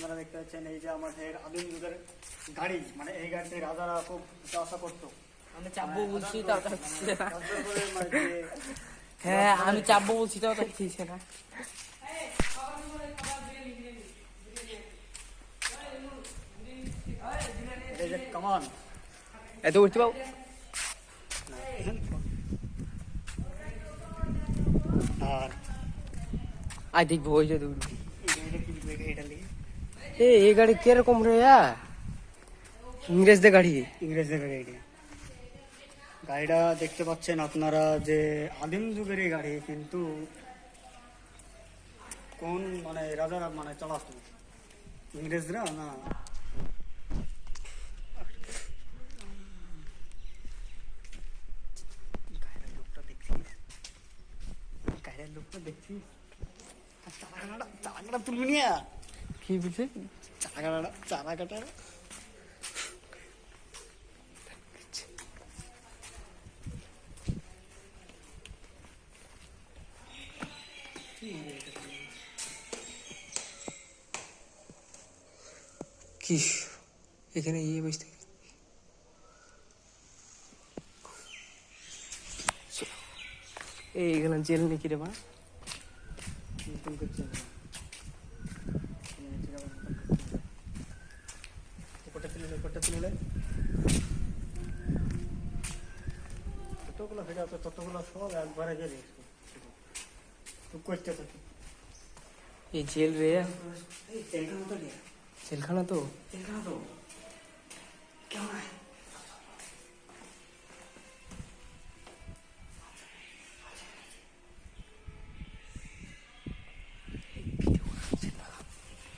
আপনারা দেখতে পাচ্ছেন এই যে আমাদের আদিম যুগের গাড়ি, মানে এই গাড়িতে রাজারা খুব যাওয়া আসা করতো। আমি চাপবো বলছি তাও চাচ্ছি না। মানে যে হ্যাঁ আমি চাপবো বলছি তাও চাচ্ছিস না। এই যে কামান এত উঠতে পাবো আর আই দেখবো ওই যে দৌড়। এই গাড়িটা কিনবো, এই গাড়িটা নিয়ে। এই গাড়ি কিরকম রে? ইংরেজদের গাড়ি। ইংরেজদের গাড়ি এটা। গাড়িটা দেখতে পাচ্ছেন আপনারা যে আদিম যুগের এই গাড়ি, কিন্তু কোন মানে রাজারা মানে চালাতো, ইংরেজরা না। গাড়ির লোকটা দেখছিস, গাড়ির লোকটা দেখছিস, চারা তুলবি নিয়ে কি বলছে? চারা কাটা কি এখানে ইয়ে বসতে এইখানে জেল নাকি রে? বা ততগুলো ভিডিও তো ততগুলো সব একবারে গেলে তুই করতে থাকি। এই জেল রে, জেলখানা তো জেলখানা তো জেলখানা তো কেমন